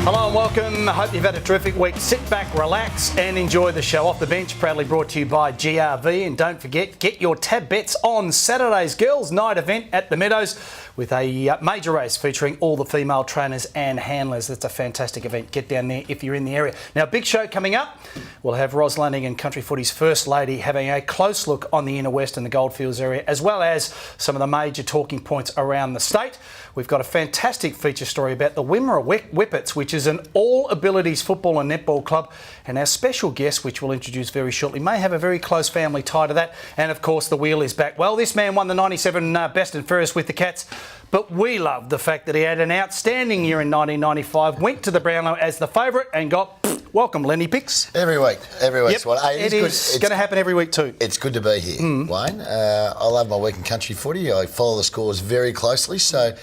Hello and welcome. I hope you've had a terrific week. Sit back, relax and enjoy the show. Off the Bench, proudly brought to you by GRV. And don't forget, get your tab bets on Saturday's Girls Night event at the Meadows with a major race featuring all the female trainers and handlers. That's a fantastic event. Get down there if you're in the area. Now, big show coming up. We'll have Ros Lanigan, Country Footy's First Lady, having a close look on the Inner West and the Goldfields area, as well as some of the major talking points around the state. We've got a fantastic feature story about the Wimmera Whippets, which is an all-abilities football and netball club. And our special guest, which we'll introduce very shortly, may have a very close family tie to that. And, of course, the wheel is back. Well, this man won the 97 Best and Fairest with the Cats, but we love the fact that he had an outstanding year in 1995, went to the Brownlow as the favourite and got... Welcome, Lenny Picks. Every week. Yep, well, it is going to happen every week too. It's good to be here, Wayne. I love my week in country footy. I follow the scores very closely, so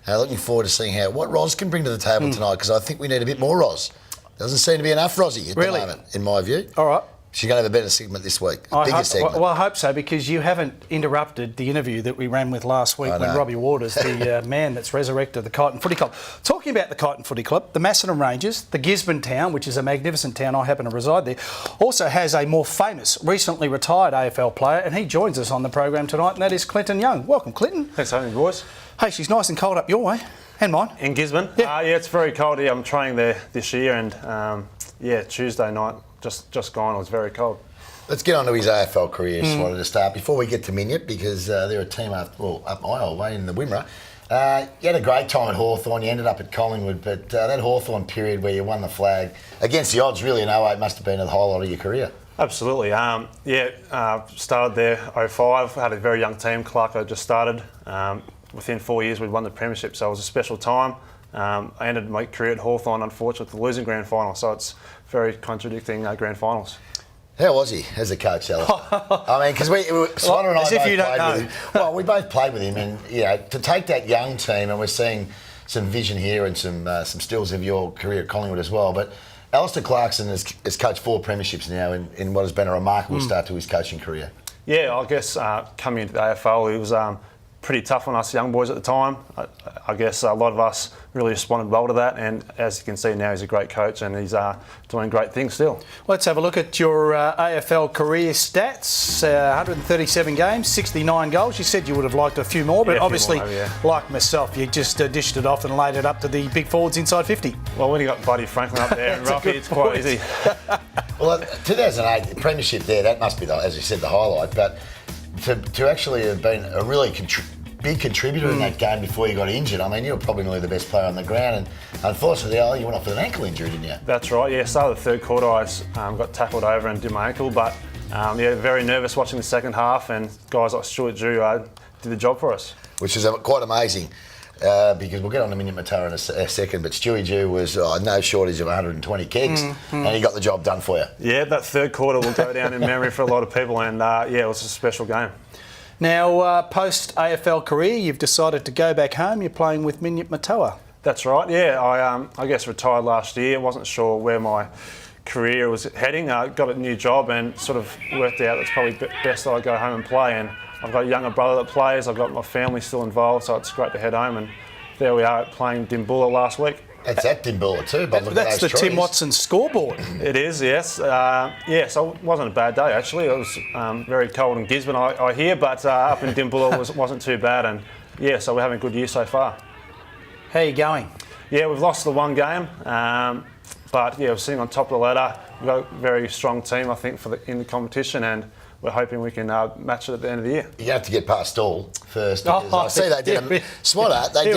looking forward to seeing what Ros can bring to the table tonight, because I think we need a bit more Ros. Doesn't seem to be enough Rosie at the moment, in my view. All right. She's going to have a better segment this week, segment. Well, I hope so, because you haven't interrupted the interview that we ran with last week when Robbie Waters, the man that's resurrected the Kyneton Footy Club. Talking about the Kyneton Footy Club, the Macedon Rangers, the Gisborne town, which is a magnificent town, I happen to reside there, also has a more famous, recently retired AFL player, and he joins us on the program tonight, and that is Clinton Young. Welcome, Clinton. Thanks for having me, boys. Hey, she's nice and cold up your way, and mine. In Gisborne? Yeah, it's very cold here. I'm training there this year, and Tuesday night, just gone, it was very cold. Let's get on to his AFL career. Just wanted to start before we get to Minyip, because they're a team up my old way in the Wimmera. You had a great time at Hawthorn. You ended up at Collingwood, but that Hawthorn period where you won the flag against the odds, really in 08, must have been the highlight of your career. Absolutely. Started there 05. Had a very young team. Clark had just started. Within 4 years, we'd won the premiership, so it was a special time. I ended my career at Hawthorn, unfortunately, with the losing grand final, so it's very contradicting grand finals. How was he as a coach, Alistair? I mean, because Swanner and I both played with him. Well, we both played with him, and to take that young team, and we're seeing some vision here and some stills of your career at Collingwood as well. But Alistair Clarkson has coached 4 premierships now in what has been a remarkable start to his coaching career. Yeah, I guess coming into the AFL, it was pretty tough on us young boys at the time. I guess a lot of us really responded well to that, and as you can see now, he's a great coach and he's doing great things still. Let's have a look at your AFL career stats. 137 games, 69 goals. You said you would have liked a few more, but obviously, like myself, you just dished it off and laid it up to the big forwards inside 50. Well, when you got Buddy Franklin up there and Ruffy, it's quite easy. Well, 2008, the premiership there, that must be, as you said, the highlight, but to actually have been a really big contributor in that game before you got injured. I mean, you were probably nearly the best player on the ground, and unfortunately, you went off with an ankle injury, didn't you? That's right, yeah. Started the third quarter, I got tackled over and did my ankle, but very nervous watching the second half, and guys like Stuart Drew did the job for us. Which is quite amazing, because we'll get on to Minyip-Murtoa in a second, but Stewie Drew was no shortage of 120 kegs, and he got the job done for you. Yeah, that third quarter will go down in memory for a lot of people, and it was a special game. Now, post-AFL career, you've decided to go back home. You're playing with Minyip-Murtoa. That's right, yeah. I guess retired last year. Wasn't sure where my career was heading. I got a new job and sort of worked out it's probably best that I go home and play. And I've got a younger brother that plays. I've got my family still involved, so it's great to head home. And there we are playing Dimbulla last week. It's at Dimbulla too, but that's the Tim Watson scoreboard. It is, yes. So it wasn't a bad day, actually. It was very cold in Gisborne, I hear, but up in Dimbulla wasn't too bad. And so we're having a good year so far. How are you going? Yeah, we've lost the one game, but we're sitting on top of the ladder. We've got a very strong team, I think, in the competition, and we're hoping we can match it at the end of the year. You have to get past all first. I see they did a Swatter. They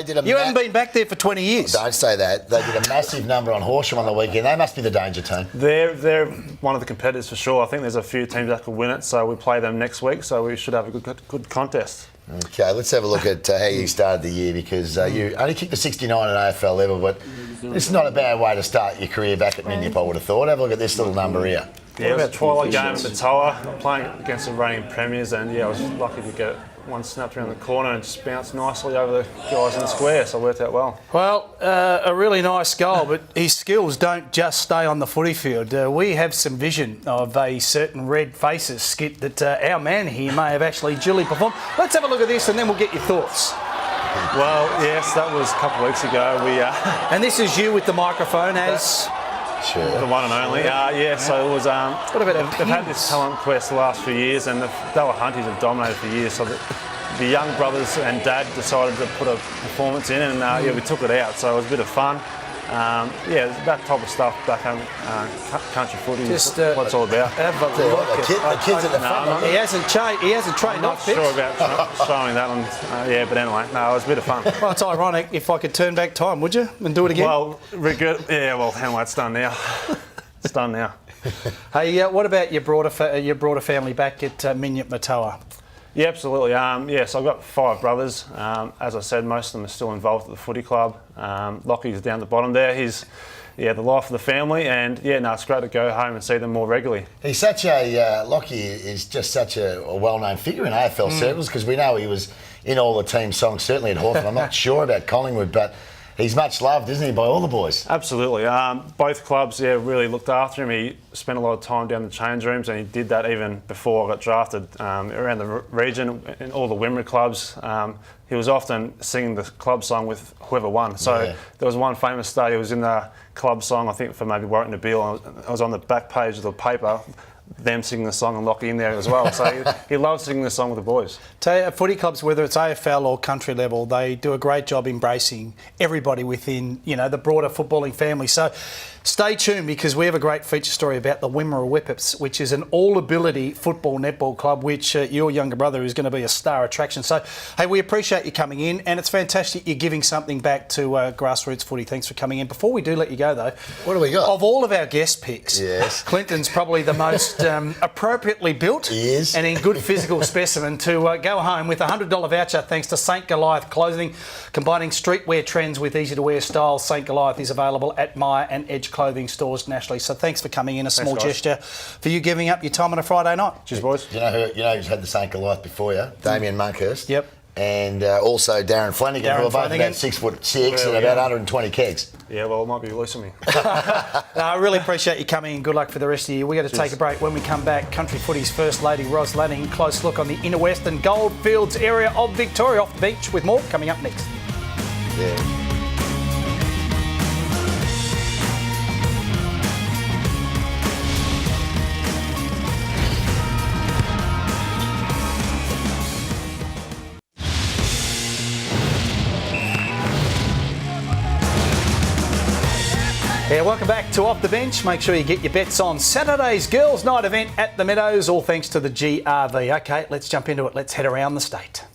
did a. You haven't been back there for 20 years. Don't say that. They did a massive number on Horsham on the weekend. They must be the danger team. They're one of the competitors for sure. I think there's a few teams that could win it, so we play them next week. So we should have a good contest. Okay, let's have a look at how you started the year, because you only kicked the 69 at AFL level, but it's not a bad way to start your career back at Minyip, I would have thought. Have a look at this little number here. Yeah, it was a twilight game at Murtoa, playing against the reigning premiers, and I was lucky to get one snapped around the corner and just bounced nicely over the guys in the square, so it worked out well. Well, a really nice goal, but his skills don't just stay on the footy field. We have some vision of a certain Red Faces skit that our man here may have actually duly performed. Let's have a look at this and then we'll get your thoughts. Well, yes, that was a couple of weeks ago. And this is you with the microphone as... Sure. The one and only. So it was... they've had this talent quest the last few years, and the Della Hunties have dominated for years. So the young brothers and dad decided to put a performance in, and we took it out. So it was a bit of fun. That type of stuff back home, country footy, is what it's all about. The kids at the front. He hasn't trained. I'm not sure about showing that one. But anyway, no, it was a bit of fun. Well, it's ironic. If I could turn back time, would you? And do it again? Well, anyway, it's done now. It's done now. Hey, what about your broader family back at Minyip-Murtoa? Yeah, absolutely. So I've got 5 brothers. As I said, most of them are still involved at the footy club. Lockie's down the bottom there. He's the life of the family, and it's great to go home and see them more regularly. He's such a Lockie is just such a well-known figure in AFL circles, because we know he was in all the team songs, certainly at Hawthorn. I'm not sure about Collingwood, but he's much loved, isn't he, by all the boys? Absolutely. Both clubs, really looked after him. He spent a lot of time down the change rooms, and he did that even before I got drafted around the region in all the Wimmera clubs. He was often singing the club song with whoever won. So there was one famous day he was in the club song, I think for maybe Warrington Bill. I was on the back page of the paper, them singing the song and Lockie in there as well. So he loves singing the song with the boys. Footy clubs, whether it's AFL or country level, they do a great job embracing everybody within, the broader footballing family. So stay tuned, because we have a great feature story about the Wimmera Whippets, which is an all-ability football netball club, which your younger brother is going to be a star attraction. So, hey, we appreciate you coming in, and it's fantastic you're giving something back to grassroots footy. Thanks for coming in. Before we do let you go, though, what do we got? Of all of our guest picks, yes, Clinton's probably the most appropriately built and in good physical specimen to go home with a $100 voucher thanks to St Goliath Clothing, combining streetwear trends with easy-to-wear styles. St Goliath is available at Myer and Edge clothing stores nationally. So thanks for coming in. A small gesture for you giving up your time on a Friday night. Cheers, boys. You know who's had the St Goliath before you? Damien Monkhurst. Yep. And also Darren Flanagan, who are both about 6'6" and about 120 kegs. Yeah, well, it might be losing me. I really appreciate you coming in. Good luck for the rest of the year. We've got to take a break. When we come back, Country Footy's First Lady, Ros Lanigan, close look on the inner western Goldfields area of Victoria. Off the beach with more coming up next. Yeah. Yeah, welcome back to Off the Bench. Make sure you get your bets on Saturday's Girls' Night event at the Meadows, all thanks to the GRV. OK, let's jump into it. Let's head around the state.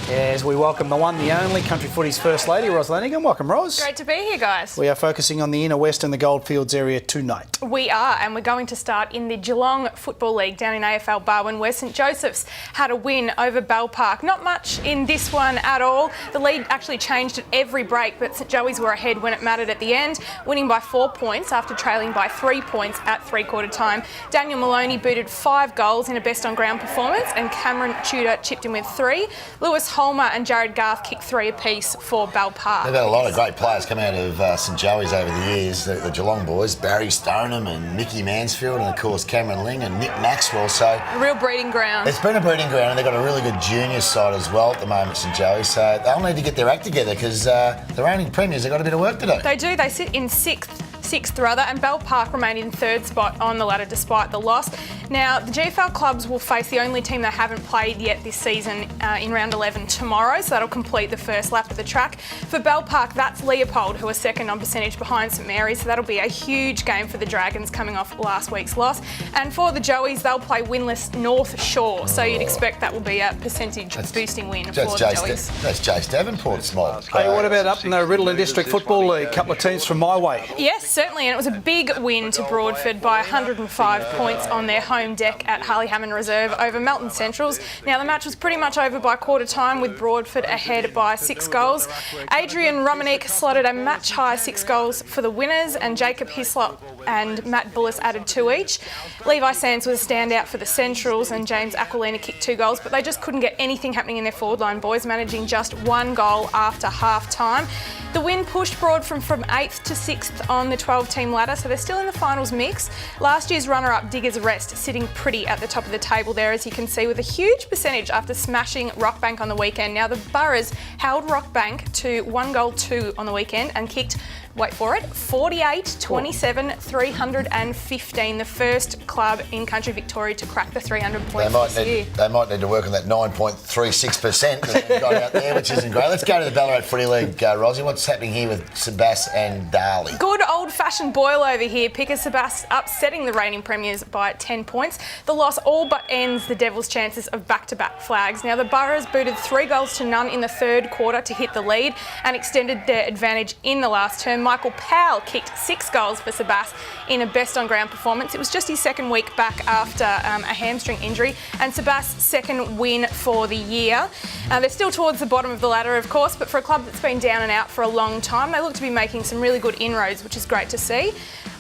As we welcome the one, the only Country Footy's First Lady, Ros Lanigan. Welcome, Ros. Great to be here, guys. We are focusing on the inner west and the Goldfields area tonight. We are, and we're going to start in the Geelong Football League down in AFL Barwon, where St Joseph's had a win over Bell Park. Not much in this one at all. The lead actually changed at every break, but St Joey's were ahead when it mattered at the end, winning by 4 points after trailing by 3 points at three-quarter time. Daniel Maloney booted 5 goals in a best-on-ground performance, and Cameron Tudor chipped in with 3. Lewis Holmer and Jared Garth kicked 3 apiece for Bell Park. They've had a lot of great players come out of St Joey's over the years, the Geelong boys, Barry Stoneham and Mickey Mansfield, and of course Cameron Ling and Nick Maxwell. So a real breeding ground. It's been a breeding ground, and they've got a really good junior side as well at the moment, St Joey's. So they'll need to get their act together, because they're reigning premiers. They've got a bit of work to do. They do. They sit in sixth rather, and Bell Park remained in 3rd spot on the ladder despite the loss. Now, the GFL clubs will face the only team they haven't played yet this season in round 11 tomorrow, so that'll complete the first lap of the track. For Bell Park, that's Leopold, who are second on percentage behind St Mary's, so that'll be a huge game for the Dragons coming off last week's loss. And for the Joeys, they'll play winless North Shore, so you'd expect that will be a percentage-boosting win for the Joeys. That's Jace Davenport's small. Hey, what about up in the Riddle District Football League? A couple of teams from my way. Yes, certainly, and it was a big win to Broadford by 105 points on their home deck at Harley Hammond Reserve over Melton Centrals. Now, the match was pretty much over by quarter time, with Broadford ahead by 6 goals. Adrian Romanik slotted a match-high 6 goals for the winners, and Jacob Hislop and Matt Bullis added 2 each. Levi Sands was a standout for the Centrals and James Aquilina kicked 2 goals, but they just couldn't get anything happening in their forward line, boys, managing just 1 goal after half-time. The win pushed Broad from 8th to 6th on the 12-team ladder, so they're still in the finals mix. Last year's runner-up, Diggers Rest, sitting pretty at the top of the table there, as you can see, with a huge percentage after smashing Rockbank on the weekend. Now, the Boroughs held Rockbank to 1-2 on the weekend and kicked, wait for it, 48, 27, 315. The first club in country Victoria to crack the 300 points this year. They might need to work on that 9.36% that they've got out there, which isn't great. Let's go to the Ballarat Footy League, Rosie. What's happening here with Schwass and Darley? Good old-fashioned boil over here. Pickers Schwass upsetting the reigning premiers by 10 points. The loss all but ends the Devils' chances of back-to-back flags. Now, the Boroughs booted 3 goals to none in the third quarter to hit the lead and extended their advantage in the last term. Michael Powell kicked 6 goals for Schwass in a best-on-ground performance. It was just his second week back after a hamstring injury, and Schwass' second win for the year. They're still towards the bottom of the ladder, of course, but for a club that's been down and out for a long time, they look to be making some really good inroads, which is great to see.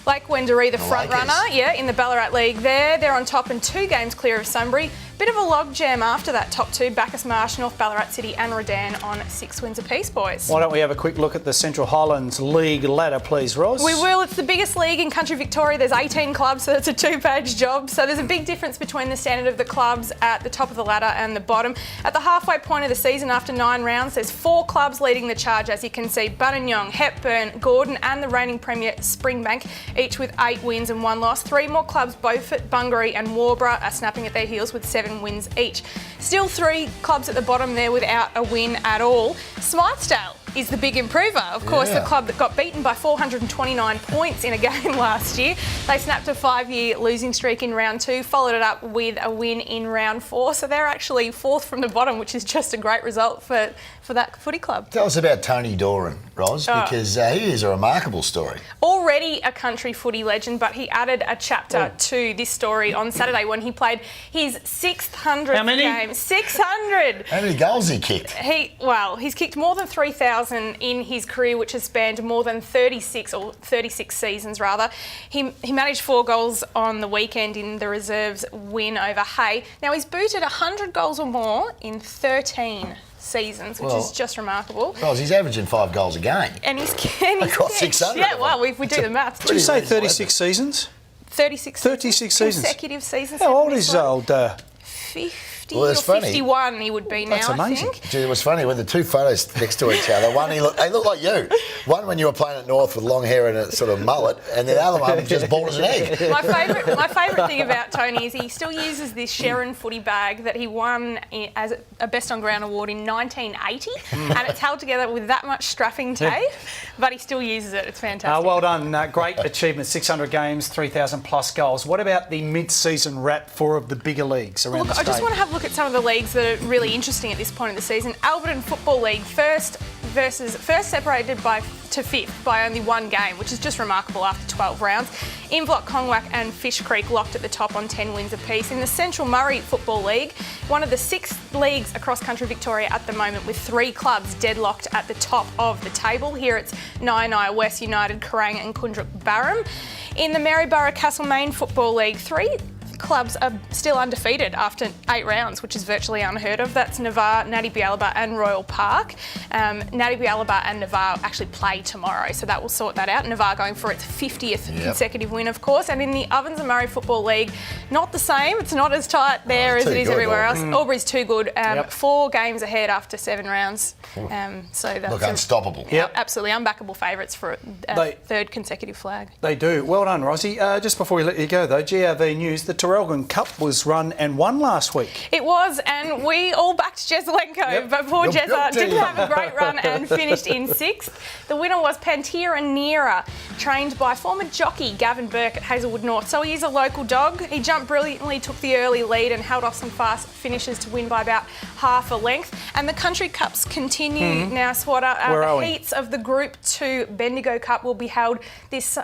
Lake Wendouree, the front runner, in the Ballarat League there. They're on top and 2 games clear of Sunbury. Bit of a logjam after that top 2, Bacchus Marsh, North Ballarat City and Redan on 6 wins apiece, boys. Why don't we have a quick look at the Central Highlands League ladder, please, Ros? We will. It's the biggest league in country Victoria. There's 18 clubs, so it's a 2-page job. So there's a big difference between the standard of the clubs at the top of the ladder and the bottom. At the halfway point of the season, after 9 rounds, there's 4 clubs leading the charge, as you can see. Buninyong, Hepburn, Gordon and the reigning premier Springbank, each with 8 wins and 1 loss. 3 more clubs, Beaufort, Bungaree and Warborough, are snapping at their heels with 7 wins each. Still 3 clubs at the bottom there without a win at all. Smythesdale is the big improver. Of course, the club that got beaten by 429 points in a game last year. They snapped a 5-year losing streak in round 2, followed it up with a win in round 4. So they're actually 4th from the bottom, which is just a great result for that footy club. Tell us about Tony Doran, Ros, because he is a remarkable story. Already a country footy legend, but he added a chapter to this story on Saturday when he played his 600th game. 600! How many goals he kicked? He's kicked more than 3,000 in his career, which has spanned more than 36 seasons rather. He managed 4 goals on the weekend in the reserves win over Hay. Now, he's booted 100 goals or more in 13 seasons, which is just remarkable. Well, he's averaging 5 goals a game. And he's across 600. Yeah, well, we do the maths. Did you say 36 seasons? 36 seasons. Consecutive seasons. How old is old? 50 or 51 he would be now, That's amazing. I think. Gee, it was funny with the 2 photos next to each other. One, they look like you. One when you were playing at North with long hair and a sort of mullet, and the other one just bald as an egg. My favourite thing about Tony is he still uses this Sharon footy bag that he won as a Best on Ground award in 1980, and it's held together with that much strapping tape, but he still uses it. It's fantastic. Well done. Great achievement. 600 games, 3,000 plus goals. What about the mid-season wrap for of the bigger leagues around the state? I just want to have a look at some of the leagues that are really interesting at this point in the season. Alberton Football League, first separated to 5th by only 1 game, which is just remarkable after 12 rounds. Inverloch, Congwack and Fish Creek locked at the top on 10 wins apiece. In the Central Murray Football League, one of the 6 leagues across country Victoria at the moment, with 3 clubs deadlocked at the top of the table. Here it's Nyai, West United, Kerrang and Kundruk Barham. In the Maryborough Castlemaine Football League, 3 clubs are still undefeated after 8 rounds, which is virtually unheard of. That's Navarre, Natty Bialaba and Royal Park. Natty Bialaba and Navarre actually play tomorrow, so that will sort that out. Navarre going for its 50th consecutive win, of course. And in the Ovens and Murray Football League, not the same. It's not as tight there as it is everywhere else. Albury's too good. 4 games ahead after 7 rounds. So that's unstoppable. Absolutely unbackable favourites for a 3rd consecutive flag. They do. Well done, Rosie. Just before we let you go, though, GRV News, the Traralgon Cup was run and won last week. It was, and we all backed Jesselenko, but poor Jezza didn't have a great run and finished in 6th. The winner was Pantera Nera, trained by former jockey Gavin Burke at Hazelwood North. So he is a local dog. He jumped brilliantly, took the early lead and held off some fast finishes to win by about half a length. And the Country Cups continue now, Swatter. The heats of the Group 2 Bendigo Cup will be held this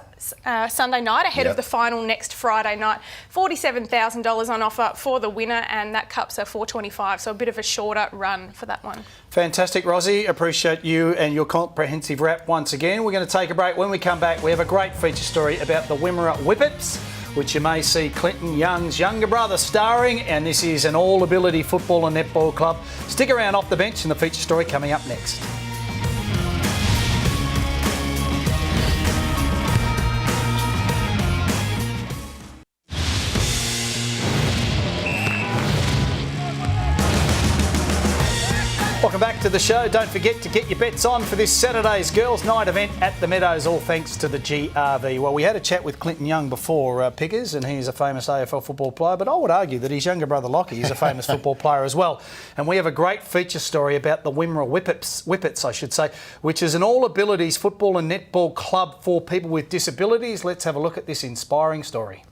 Sunday night ahead of the final next Friday night. $47,000 on offer for the winner, and that cup's a $425, so a bit of a shorter run for that one. Fantastic, Rozzy. Appreciate you and your comprehensive wrap once again. We're going to take a break. When we come back, we have a great feature story about the Wimmera Whippets, which you may see Clinton Young's younger brother starring, and this is an all-ability football and netball club. Stick around off the bench and the feature story coming up next. Welcome back to the show. Don't forget to get your bets on for this Saturday's Girls' Night event at the Meadows, all thanks to the GRV. Well, we had a chat with Clinton Young before, Pickers, and he's a famous AFL football player, but I would argue that his younger brother Lockie is a famous football player as well. And we have a great feature story about the Wimmera Whippets, which is an all-abilities football and netball club for people with disabilities. Let's have a look at this inspiring story.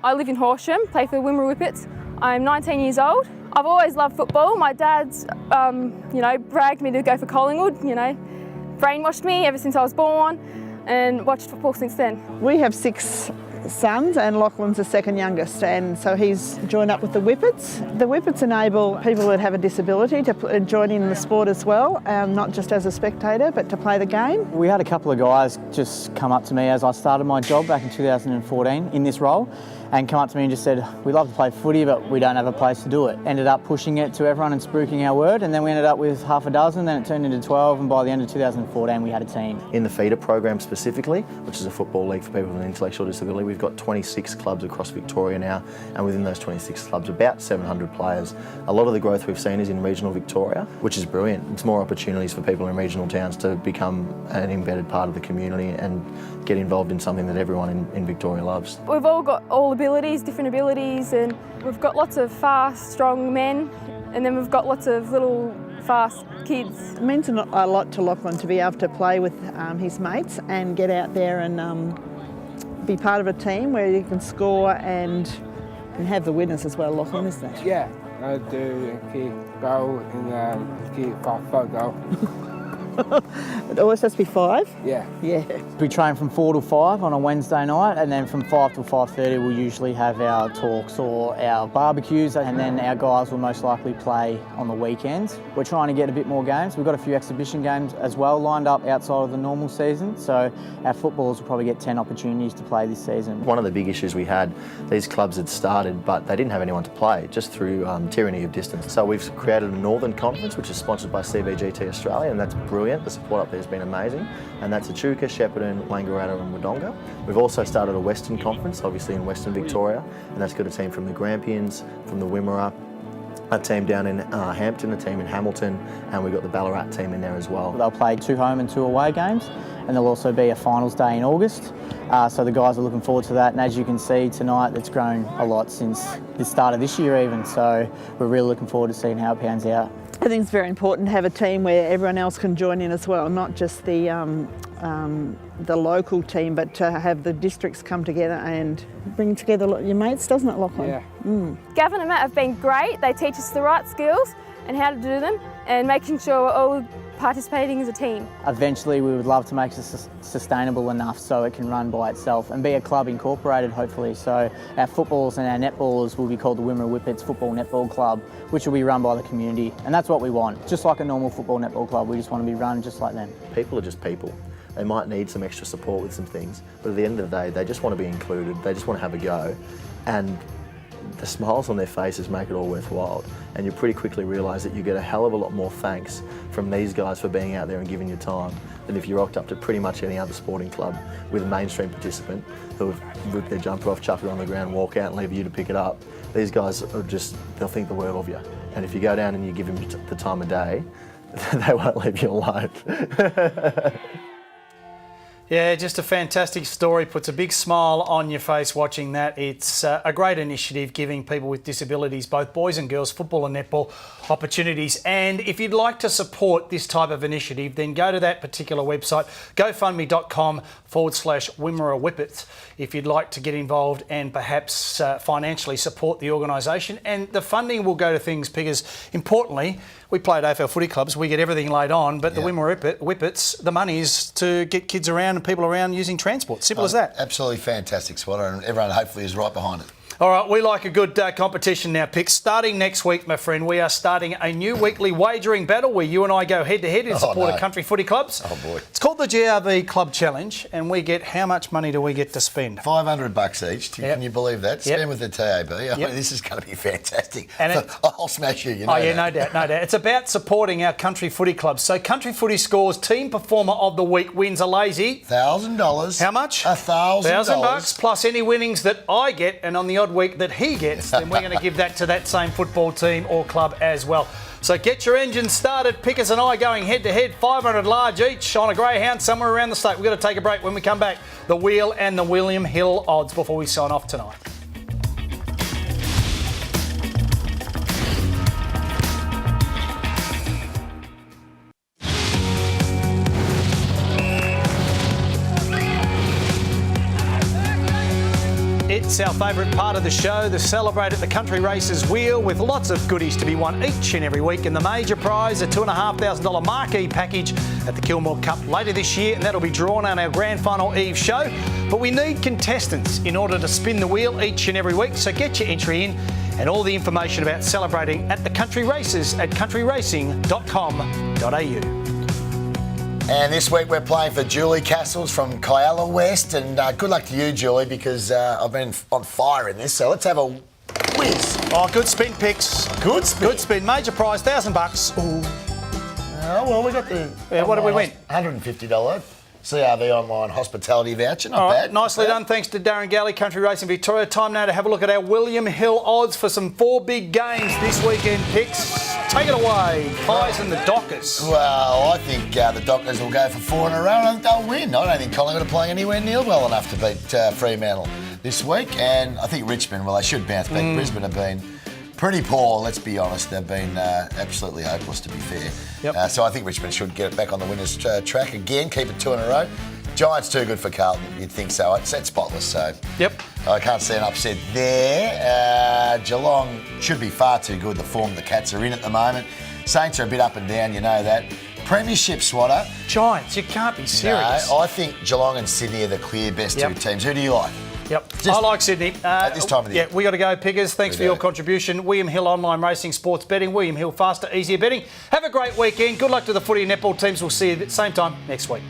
I live in Horsham, play for the Wimmera Whippets. I'm 19 years old. I've always loved football. My dad's, bragged me to go for Collingwood, brainwashed me ever since I was born and watched football since then. We have 6 sons and Lachlan's the second youngest, and so he's joined up with the Whippets. The Whippets enable people that have a disability to join in the sport as well, not just as a spectator but to play the game. We had a couple of guys just come up to me as I started my job back in 2014 in this role, and come up to me and just said, we love to play footy but we don't have a place to do it. Ended up pushing it to everyone and spruiking our word, and then we ended up with half a dozen, then it turned into 12, and by the end of 2014 we had a team. In the feeder program specifically, which is a football league for people with an intellectual disability, we've got 26 clubs across Victoria now, and within those 26 clubs about 700 players. A lot of the growth we've seen is in regional Victoria, which is brilliant. It's more opportunities for people in regional towns to become an embedded part of the community and get involved in something that everyone in Victoria loves. We've all got all abilities, different abilities, and we've got lots of fast, strong men, and then we've got lots of little fast kids. It means a lot to Lachlan to be able to play with his mates and get out there and be part of a team where you can score and have the winners as well, Lachlan, isn't it? Yeah, I do keep goal and keep 5 goal. It always has to be 5? Yeah. Yeah. We train from 4 till 5 on a Wednesday night, and then from 5 till 5:30 we'll usually have our talks or our barbecues, and then our guys will most likely play on the weekends. We're trying to get a bit more games. We've got a few exhibition games as well lined up outside of the normal season, so our footballers will probably get 10 opportunities to play this season. One of the big issues we had, these clubs had started but they didn't have anyone to play, just through tyranny of distance. So we've created a Northern Conference, which is sponsored by CBGT Australia, and that's brilliant. The support up there has been amazing, and that's Echuca, Shepparton, Wangaratta and Wodonga. We've also started a Western Conference, obviously in Western Victoria, and that's got a team from the Grampians, from the Wimmera, a team down in Hampton, a team in Hamilton, and we've got the Ballarat team in there as well. They'll play 2 home and 2 away games, and there'll also be a finals day in August. So the guys are looking forward to that, and as you can see tonight, it's grown a lot since the start of this year even, so we're really looking forward to seeing how it pans out. I think it's very important to have a team where everyone else can join in as well, not just the local team, but to have the districts come together and bring together your mates, doesn't it, Lachlan? Yeah. Gavin and Matt have been great. They teach us the right skills and how to do them, and making sure we're all participating as a team. Eventually we would love to make it sustainable enough so it can run by itself and be a club incorporated, hopefully. So our footballers and our netballers will be called the Wimmera Whippets Football Netball Club, which will be run by the community, and that's what we want. Just like a normal football netball club, we just want to be run just like them. People are just people. They might need some extra support with some things, but at the end of the day, they just want to be included. They just want to have a go, and the smiles on their faces make it all worthwhile, and you pretty quickly realise that you get a hell of a lot more thanks from these guys for being out there and giving your time than if you rocked up to pretty much any other sporting club with a mainstream participant who have ripped their jumper off, chuck it on the ground, walk out and leave you to pick it up. These guys are just, they'll think the world of you, and if you go down and you give them the time of day, they won't leave you alone. Yeah, just a fantastic story. Puts a big smile on your face watching that. It's a great initiative giving people with disabilities, both boys and girls, football and netball opportunities. And if you'd like to support this type of initiative, then go to that particular website, gofundme.com/Wimmera Whippets, if you'd like to get involved and perhaps financially support the organisation. And the funding will go to things because, importantly, we play at AFL footy clubs, we get everything laid on, but the Wimmera Whippets, the money is to get kids around and people around using transport. Simple as that. Absolutely fantastic, Swatter, and everyone hopefully is right behind it. All right, we like a good competition now, Picks. Starting next week, my friend, we are starting a new weekly wagering battle where you and I go head-to-head in support of country footy clubs. Oh, boy. It's called the GRV Club Challenge, and we get, how much money do we get to spend? $500 each. Can you believe that? Spend Yep. with the TAB. I mean, this is going to be fantastic. And I'll smash you, you know. Oh, yeah, that. no doubt, no doubt. It's about supporting our country footy clubs. So Country Footy Scores Team Performer of the Week wins a lazy... $1,000. How much? $1,000. $1,000 plus any winnings that I get, and on the odd week that he gets, then we're going to give that to that same football team or club as well. So get your engines started. Pickers and I going head-to-head, 500 large each on a greyhound somewhere around the state. We've got to take a break. When we come back, the Wheel and the William Hill odds before we sign off tonight. It's our favourite part of the show, the Celebrate at the Country Races Wheel, with lots of goodies to be won each and every week. And the major prize, a $2,500 marquee package at the Kilmore Cup later this year, and that'll be drawn on our Grand Final Eve show. But we need contestants in order to spin the wheel each and every week, so get your entry in, and all the information about celebrating at the country races at countryracing.com.au. And this week we're playing for Julie Castles from Kyalla West. And good luck to you, Julie, because I've been on fire in this. So let's have a whiz. Oh, good spin, Picks. Good spin. Good spin. Major prize, $1,000. Oh, well, we got the... what did we win? $150 CRV Online Hospitality Voucher. Not bad. Nicely done. Thanks to Darren Galley, Country Racing Victoria. Time now to have a look at our William Hill odds for some 4 big games this weekend, Picks. Take it away, Pies and the Dockers. Well, I think the Dockers will go for 4 in a row. I think they'll win. I don't think Collingwood are playing anywhere near well enough to beat Fremantle this week. And I think Richmond, well, they should bounce back. Brisbane have been pretty poor, let's be honest. They've been absolutely hopeless, to be fair. Yep. So I think Richmond should get it back on the winners' track again, keep it 2 in a row. Giants too good for Carlton, you'd think so. It's spotless, so Yep. I can't see an upset there. Geelong should be far too good, the form the Cats are in at the moment. Saints are a bit up and down, you know that. Premiership, Swatter. Giants, you can't be serious. No, I think Geelong and Sydney are the clear best two teams. Who do you like? Yep, I like Sydney. At this time of the year. Yeah, we got to go, Pickers. Thanks for your contribution. William Hill Online Racing Sports Betting. William Hill Faster, Easier Betting. Have a great weekend. Good luck to the footy and netball teams. We'll see you at the same time next week.